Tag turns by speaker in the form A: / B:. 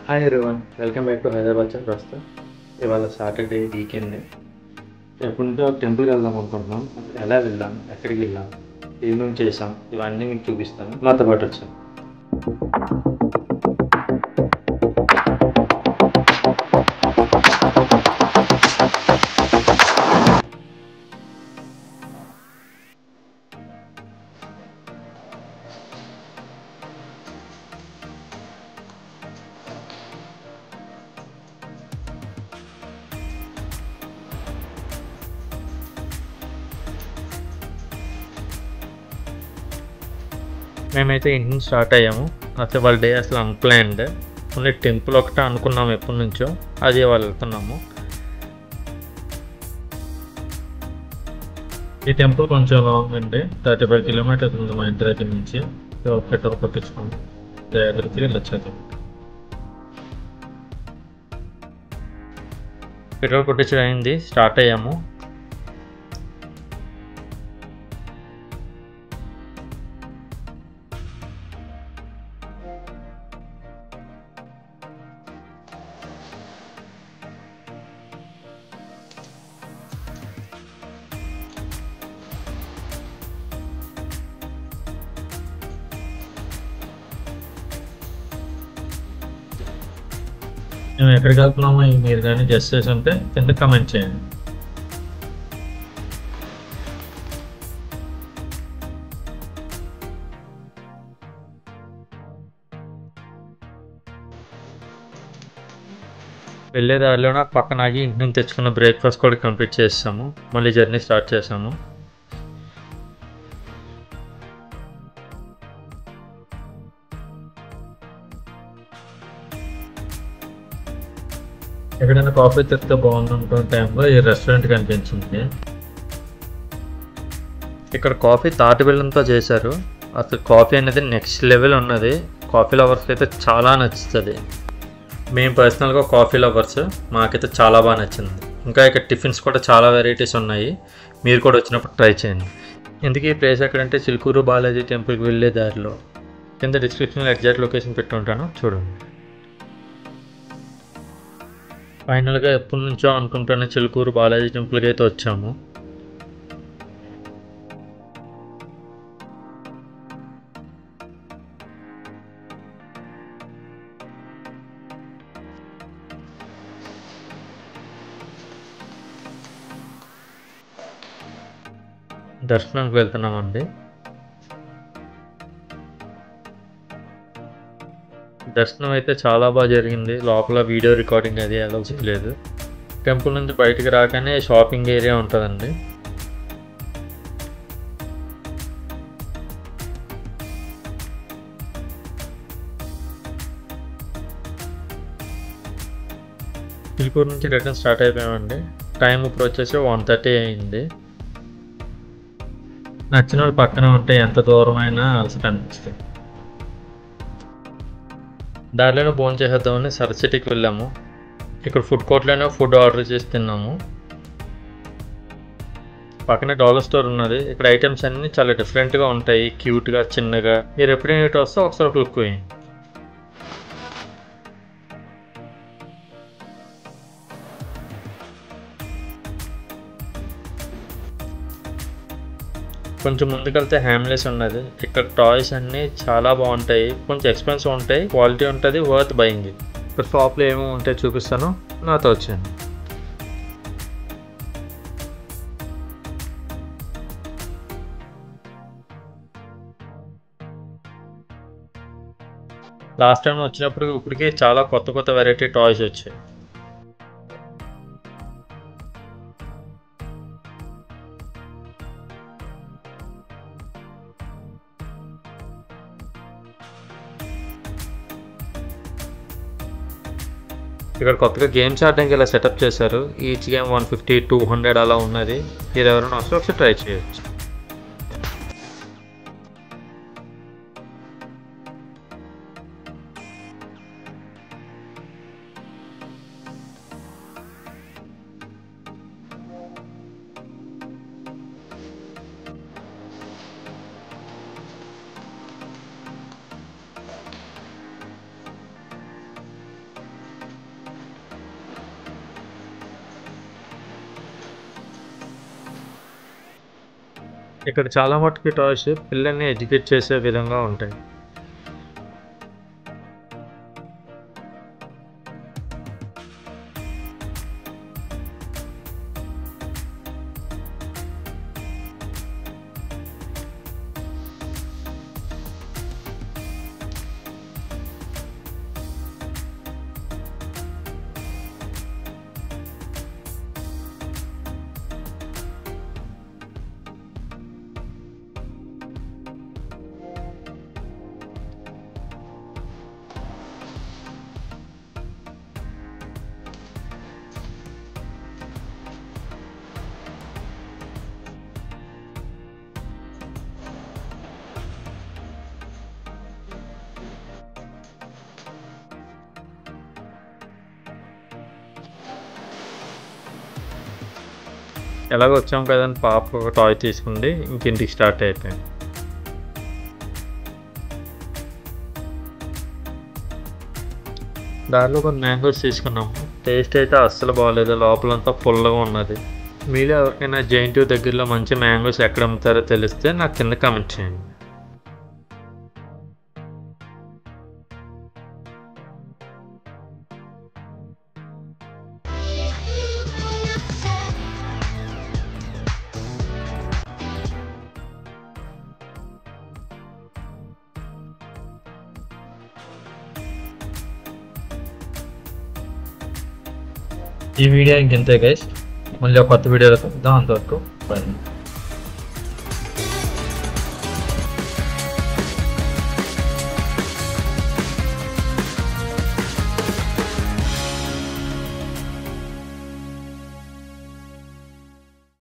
A: Hi everyone, welcome back to Hyderabad chat రాస్తా. ఇవాళ Saturday weekend. ఎప్పటి నుంచో ఒక టెంపుల్కి వెళ్దాం అనుకుంటున్నాం. ఎలా వెళ్దాం, ఎక్కడికి వెళ్ళాం, ఏమేమి చేసాం, ఇవన్నీ మీకు చూపిస్తాను. నాతో పాటు వచ్చాం. మేమైతే ఇంటి నుంచి స్టార్ట్ అయ్యాము. అసలు వాళ్ళ డే అసలు అన్ప్లాన్డ్. ఓన్లీ టెంపుల్ ఒకటే అనుకున్నాము ఎప్పటి నుంచో, అది వాళ్ళు వెళ్తున్నాము. ఈ టెంపుల్ కొంచెం లాంగ్ అండి, 35 కిలోమీటర్స్ ఉంది మా ఇంటి దగ్గర నుంచి. పెట్రోల్ కొట్టించుకోండి, దగ్గరికి వెళ్ళొచ్చాము. పెట్రోల్ కొట్టించడం అయింది, స్టార్ట్ అయ్యాము. మేము ఎక్కడికి వెళ్తున్నామో మీరు కానీ జస్ట్ చేసి ఉంటే కింద కమెంట్ చేయండి. వెళ్ళే దారిలో నాకు పక్కన ఆగి ఇంటి నుంచి తెచ్చుకున్న బ్రేక్ఫాస్ట్ కూడా కంప్లీట్ చేసాము. మళ్ళీ జర్నీ స్టార్ట్ చేసాము. ఎక్కడైనా కాఫీ తెస్తే బాగుందనుకున్న టైంలో ఈ రెస్టారెంట్ కనిపించింది. ఇక్కడ కాఫీ తాటి బెల్లంతో చేశారు. అసలు కాఫీ అనేది నెక్స్ట్ లెవెల్ ఉన్నది. కాఫీ లవర్స్కి అయితే చాలా నచ్చుతుంది. మేము పర్సనల్గా కాఫీ లవర్స్, మాకైతే చాలా బాగా నచ్చింది. ఇంకా ఇక్కడ టిఫిన్స్ కూడా చాలా వెరైటీస్ ఉన్నాయి. మీరు కూడా వచ్చినప్పుడు ట్రై చేయండి. ఇందుకు ఈ ప్లేస్ ఎక్కడంటే చిలుకూరు బాలాజీ టెంపుల్కి వెళ్ళే దారిలో. కింద డిస్క్రిప్షన్లో ఎగ్జాక్ట్ లొకేషన్ పెట్టి ఉంటాను, చూడండి. ఫైనల్గా ఎప్పటి నుంచో అనుకుంటున్న చిలుకూరు బాలాజీ టెంపుల్కి అయితే వచ్చాము. దర్శనానికి వెళ్తున్నామండి. దర్శనం అయితే చాలా బాగా జరిగింది. లోపల వీడియో రికార్డింగ్ అది అలౌ చేయలేదు. టెంపుల్ నుంచి బయటికి రాగానే షాపింగ్ ఏరియా ఉంటుందండి. చిలుకూరు నుంచి రిటర్న్ స్టార్ట్ అయిపోయామండి. టైం ఇప్పుడు వచ్చేసి 1:30 అయింది. నచ్చిన వాళ్ళు పక్కన ఉంటే ఎంత దూరమైనా అలసట అనిపిస్తుంది. దారిలోనే భోజనం చేసేద్దామని సరసిటీకి వెళ్ళాము. ఇక్కడ ఫుడ్ కోర్ట్లోనే ఫుడ్ ఆర్డర్ చేసి తిన్నాము. పక్కనే డాలర్ స్టోర్ ఉన్నది. ఇక్కడ ఐటమ్స్ అన్నీ చాలా డిఫరెంట్గా ఉంటాయి, క్యూట్గా, చిన్నగా. మీరు ఎప్పుడైనా ఇటు వస్తే ఒకసారి లుక్ వేయండి. కొంచెం ముందుకెళ్తే హ్యామ్లెస్ ఉన్నది. ఇక్కడ టాయ్స్ అన్నీ చాలా బాగుంటాయి. కొంచెం ఎక్స్పెన్సివ్ ఉంటాయి, క్వాలిటీ ఉంటుంది, వర్త్ బయింగ్. ఇక్కడ షాప్లో ఏమేమి ఉంటాయో చూపిస్తాను, నాతో వచ్చాను. లాస్ట్ టైం వచ్చినప్పుడు ఇప్పటికే చాలా కొత్త కొత్త వెరైటీ టాయ్స్ వచ్చాయి. ఇక్కడ కొత్తగా గేమ్స్ ఆడడానికి ఇలా సెటప్ చేశారు. ఈచ్ గేమ్ 150, 200 అలా ఉన్నది. మీరు ఎవరైనా వస్తే ఒకసారి ట్రై చేయొచ్చు. ఇక్కడ చాలా మటుకు టాయ్స్ పిల్లల్ని ఎడ్యుకేట్ చేసే విధంగా ఉంటాయి. ఎలాగో వచ్చాం కదండి, పాప ఒక టాయ్ తీసుకుంది, ఇంటికి స్టార్ట్ అయిపోయింది. దారిలో కొన్ని మ్యాంగోస్ తీసుకున్నాము. టేస్ట్ అయితే అస్సలు బాగాలేదు, లోపలంతా పుల్లగా ఉన్నది. మీలో ఎవరికైనా జైంట్ దగ్గరలో మంచి మ్యాంగోస్ ఎక్కడ అమ్ముతారో తెలిస్తే నాకు కింద కామెంట్ చేయండి. ఈ వీడియో ఇంకెంతే గైస్, మళ్ళీ ఒక కొత్త వీడియోలో కలుద్దాం. అంతవరకు బాయ్.